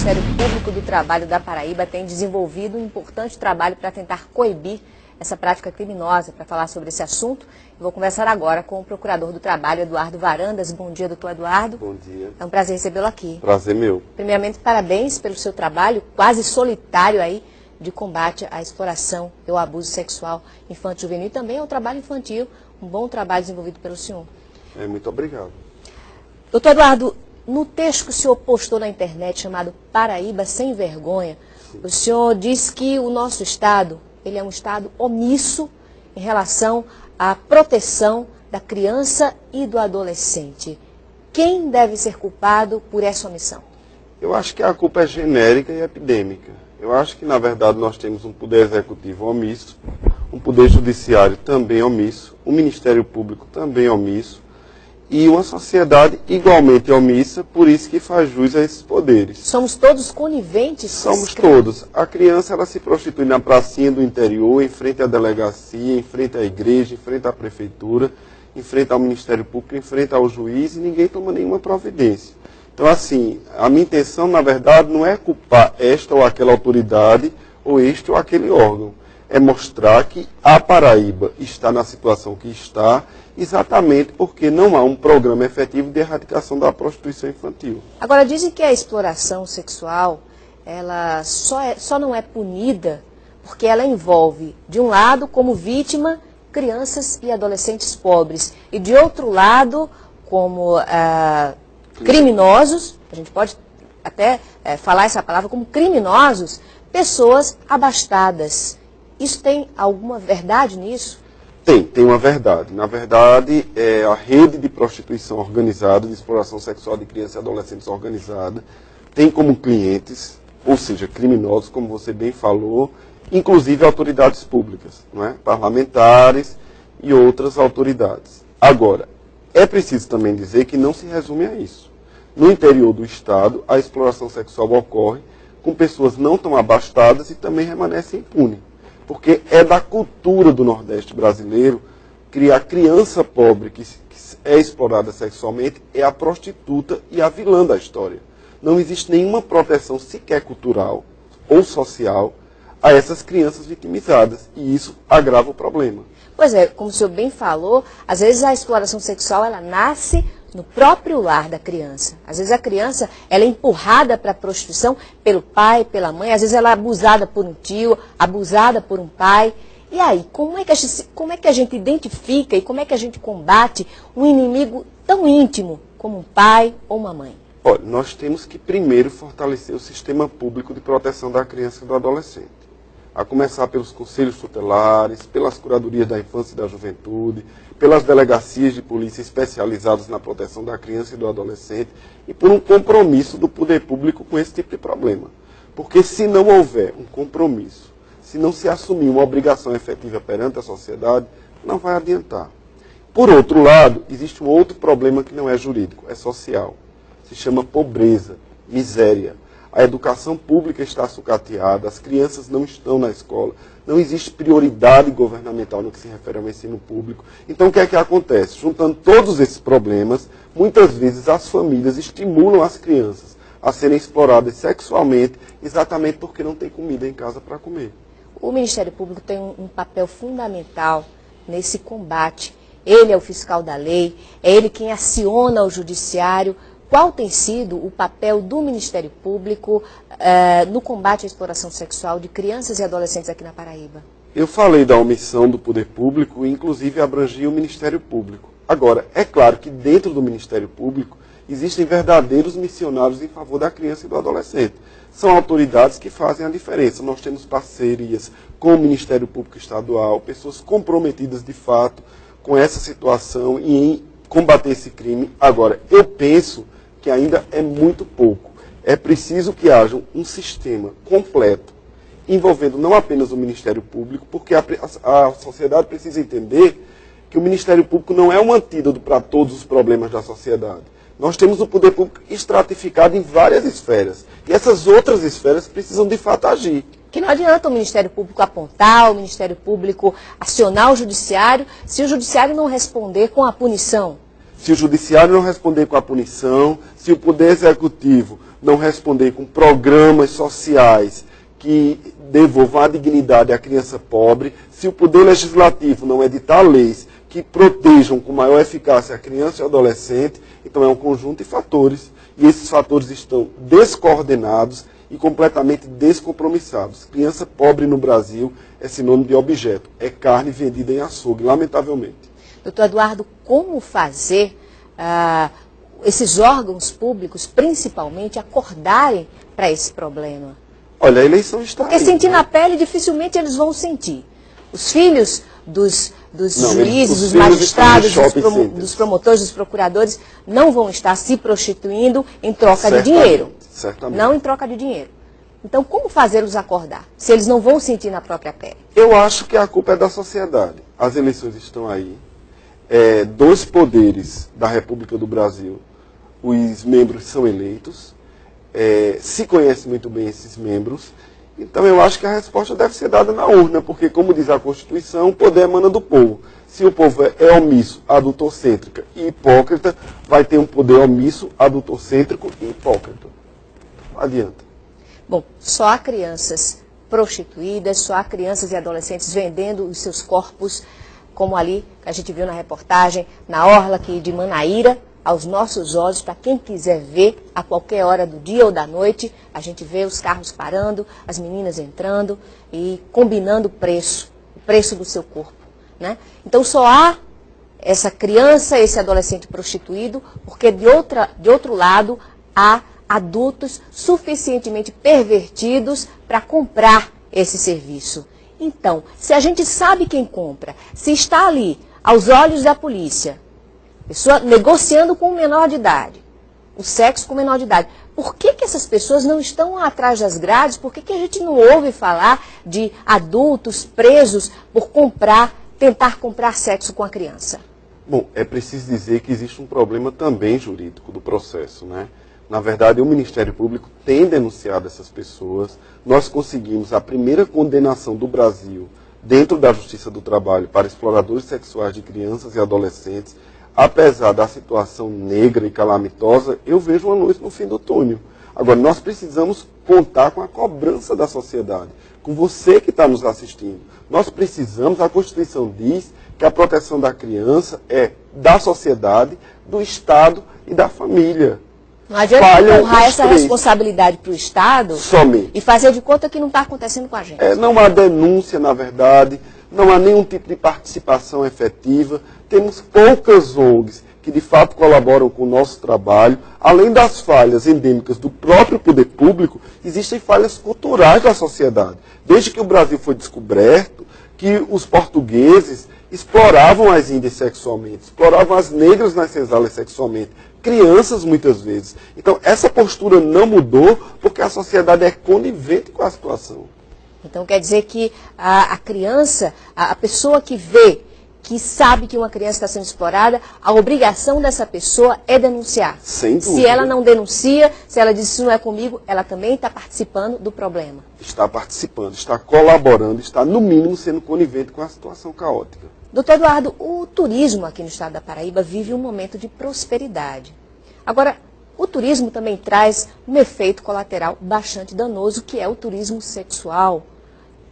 Ministério Público do Trabalho da Paraíba tem desenvolvido um importante trabalho para tentar coibir essa prática criminosa. Para falar sobre esse assunto, eu vou conversar agora com o Procurador do Trabalho, Eduardo Varandas. Bom dia, doutor Eduardo. Bom dia. É um prazer recebê-lo aqui. Prazer meu. Primeiramente, parabéns pelo seu trabalho quase solitário aí de combate à exploração e ao abuso sexual infantil juvenil e também ao trabalho infantil. Um bom trabalho desenvolvido pelo senhor. Muito obrigado. Doutor Eduardo, no texto que o senhor postou na internet chamado Paraíba Sem Vergonha, sim, o senhor diz que o nosso Estado, ele é um Estado omisso em relação à proteção da criança e do adolescente. Quem deve ser culpado por essa omissão? Eu acho que a culpa é genérica e epidêmica. Eu acho que, na verdade, nós temos um poder executivo omisso, um poder judiciário também omisso, um Ministério Público também omisso, e uma sociedade igualmente omissa, por isso que faz jus a esses poderes. Somos todos coniventes? Somos todos. A criança, ela se prostitui na pracinha do interior, em frente à delegacia, em frente à igreja, em frente à prefeitura, em frente ao Ministério Público, em frente ao juiz, e ninguém toma nenhuma providência. Então, assim, a minha intenção, na verdade, não é culpar esta ou aquela autoridade, ou este ou aquele órgão. É mostrar que a Paraíba está na situação que está, exatamente porque não há um programa efetivo de erradicação da prostituição infantil. Agora, dizem que a exploração sexual, ela só não é punida porque ela envolve, de um lado, como vítima, crianças e adolescentes pobres, e de outro lado, como criminosos, a gente pode até falar essa palavra como criminosos, pessoas abastadas. Isso tem alguma verdade nisso? Tem uma verdade. Na verdade, a rede de prostituição organizada, de exploração sexual de crianças e adolescentes organizada, tem como clientes, ou seja, criminosos, como você bem falou, inclusive autoridades públicas, não é? Parlamentares e outras autoridades. Agora, é preciso também dizer que não se resume a isso. No interior do Estado, a exploração sexual ocorre com pessoas não tão abastadas e também permanece impune. Porque é da cultura do Nordeste brasileiro que a criança pobre que é explorada sexualmente é a prostituta e a vilã da história. Não existe nenhuma proteção sequer cultural ou social a essas crianças vitimizadas. E isso agrava o problema. Pois é, como o senhor bem falou, às vezes a exploração sexual ela nasce no próprio lar da criança. Às vezes a criança ela é empurrada para a prostituição pelo pai, pela mãe, às vezes ela é abusada por um tio, abusada por um pai. E aí, como é que a gente identifica e como é que a gente combate um inimigo tão íntimo como um pai ou uma mãe? Olha, nós temos que primeiro fortalecer o sistema público de proteção da criança e do adolescente. A começar pelos conselhos tutelares, pelas curadorias da infância e da juventude, pelas delegacias de polícia especializadas na proteção da criança e do adolescente e por um compromisso do poder público com esse tipo de problema. Porque se não houver um compromisso, se não se assumir uma obrigação efetiva perante a sociedade, não vai adiantar. Por outro lado, existe um outro problema que não é jurídico, é social. Se chama pobreza, miséria. A educação pública está sucateada, as crianças não estão na escola, não existe prioridade governamental no que se refere ao ensino público. Então, o que é que acontece? Juntando todos esses problemas, muitas vezes as famílias estimulam as crianças a serem exploradas sexualmente, exatamente porque não tem comida em casa para comer. O Ministério Público tem um papel fundamental nesse combate. Ele é o fiscal da lei, é ele quem aciona o judiciário. Qual tem sido o papel do Ministério Público no combate à exploração sexual de crianças e adolescentes aqui na Paraíba? Eu falei da omissão do poder público e, inclusive, abrangia o Ministério Público. Agora, é claro que dentro do Ministério Público existem verdadeiros missionários em favor da criança e do adolescente. São autoridades que fazem a diferença. Nós temos parcerias com o Ministério Público Estadual, pessoas comprometidas de fato com essa situação e em combater esse crime. Agora, eu penso que ainda é muito pouco. É preciso que haja um sistema completo, envolvendo não apenas o Ministério Público, porque a sociedade precisa entender que o Ministério Público não é um antídoto para todos os problemas da sociedade. Nós temos o poder público estratificado em várias esferas. E essas outras esferas precisam, de fato, agir. Que não adianta o Ministério Público apontar, o Ministério Público acionar o Judiciário, se o Judiciário não responder com a punição. Se o Judiciário não responder com a punição, se o Poder Executivo não responder com programas sociais que devolvam a dignidade à criança pobre, se o Poder Legislativo não editar leis que protejam com maior eficácia a criança e o adolescente, então é um conjunto de fatores, e esses fatores estão descoordenados e completamente descompromissados. Criança pobre no Brasil é sinônimo de objeto, é carne vendida em açougue, lamentavelmente. Doutor Eduardo, como fazer esses órgãos públicos, principalmente, acordarem para esse problema? Olha, a eleição está Porque aí, sentir né? na pele, dificilmente eles vão sentir. Os filhos dos Não, juízes, os dos filhos magistrados, estão no shopping centers. dos promotores, dos procuradores, não vão estar se prostituindo em troca de Certamente, dinheiro. certamente. Não em troca de dinheiro. Então, como fazê-los acordar, se eles não vão sentir na própria pele? Eu acho que a culpa é da sociedade. As eleições estão aí. Dois poderes da República do Brasil, os membros são eleitos, se conhece muito bem esses membros. Então eu acho que a resposta deve ser dada na urna, porque, como diz a Constituição, o poder emana do povo. Se o povo é omisso, adultocêntrico e hipócrita, vai ter um poder omisso, adultocêntrico e hipócrita. Não adianta. Bom, só há crianças prostituídas, só há crianças e adolescentes vendendo os seus corpos, como ali que a gente viu na reportagem, na orla aqui de Manaíra, aos nossos olhos, para quem quiser ver, a qualquer hora do dia ou da noite, a gente vê os carros parando, as meninas entrando e combinando o preço do seu corpo, né? Então só há essa criança, esse adolescente prostituído, porque de outro lado há adultos suficientemente pervertidos para comprar esse serviço. Então, se a gente sabe quem compra, se está ali, aos olhos da polícia, pessoa negociando com um menor de idade, o sexo com o menor de idade, por que essas pessoas não estão atrás das grades? Por que a gente não ouve falar de adultos presos por tentar comprar sexo com a criança? Bom, é preciso dizer que existe um problema também jurídico do processo, né? Na verdade, o Ministério Público tem denunciado essas pessoas. Nós conseguimos a primeira condenação do Brasil dentro da Justiça do Trabalho para exploradores sexuais de crianças e adolescentes. Apesar da situação negra e calamitosa, eu vejo uma luz no fim do túnel. Agora, nós precisamos contar com a cobrança da sociedade, com você que está nos assistindo. Nós precisamos, a Constituição diz que a proteção da criança é da sociedade, do Estado e da família. Não adianta empurrar essa responsabilidade para o Estado somente e fazer de conta que não está acontecendo com a gente. Não há denúncia, na verdade, não há nenhum tipo de participação efetiva. Temos poucas ONGs que de fato colaboram com o nosso trabalho. Além das falhas endêmicas do próprio poder público, existem falhas culturais da sociedade. Desde que o Brasil foi descoberto, que os portugueses exploravam as índias sexualmente, exploravam as negras nas senzalas sexualmente, crianças muitas vezes. Então, essa postura não mudou porque a sociedade é conivente com a situação. Então, quer dizer que a criança, a pessoa que vê, que sabe que uma criança está sendo explorada, a obrigação dessa pessoa é denunciar. Sem dúvida. Se ela não denuncia, se ela diz isso não é comigo, ela também está participando do problema. Está participando, está colaborando, está no mínimo sendo conivente com a situação caótica. Doutor Eduardo, o turismo aqui no estado da Paraíba vive um momento de prosperidade. Agora, o turismo também traz um efeito colateral bastante danoso, que é o turismo sexual.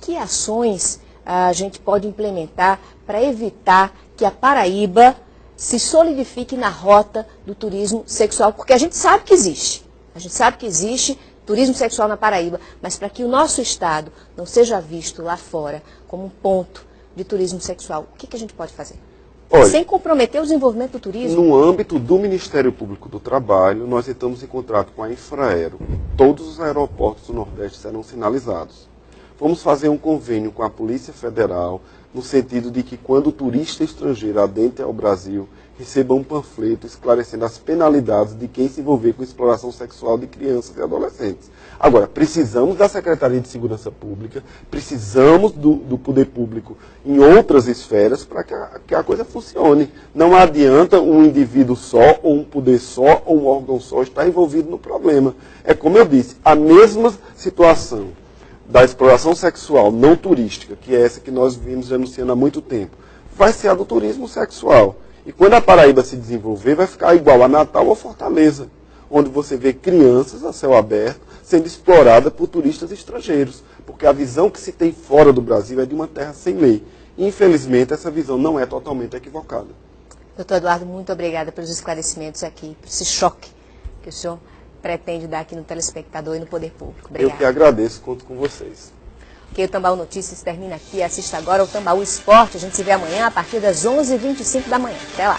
Que ações a gente pode implementar para evitar que a Paraíba se solidifique na rota do turismo sexual? Porque a gente sabe que existe. A gente sabe que existe turismo sexual na Paraíba, mas para que o nosso estado não seja visto lá fora como um ponto de turismo sexual, o que a gente pode fazer? Olha, sem comprometer o desenvolvimento do turismo? No âmbito do Ministério Público do Trabalho, nós entramos em contrato com a Infraero. Todos os aeroportos do Nordeste serão sinalizados. Vamos fazer um convênio com a Polícia Federal, no sentido de que quando o turista estrangeiro adentre ao Brasil, receba um panfleto esclarecendo as penalidades de quem se envolver com exploração sexual de crianças e adolescentes. Agora, precisamos da Secretaria de Segurança Pública, precisamos do poder público em outras esferas para que a coisa funcione. Não adianta um indivíduo só, ou um poder só, ou um órgão só estar envolvido no problema. É como eu disse, a mesma situação da exploração sexual não turística, que é essa que nós vimos denunciando há muito tempo, vai ser a do turismo sexual. E quando a Paraíba se desenvolver, vai ficar igual a Natal ou Fortaleza. onde você vê crianças a céu aberto sendo exploradas por turistas estrangeiros, porque a visão que se tem fora do Brasil é de uma terra sem lei. Infelizmente, essa visão não é totalmente equivocada. Doutor Eduardo, muito obrigada pelos esclarecimentos aqui, por esse choque que o senhor pretende dar aqui no telespectador e no poder público. Obrigada. Eu que agradeço, conto com vocês. Ok, o Tambaú Notícias termina aqui. Assista agora o Tambaú Esporte. A gente se vê amanhã a partir das 11h25 da manhã. Até lá.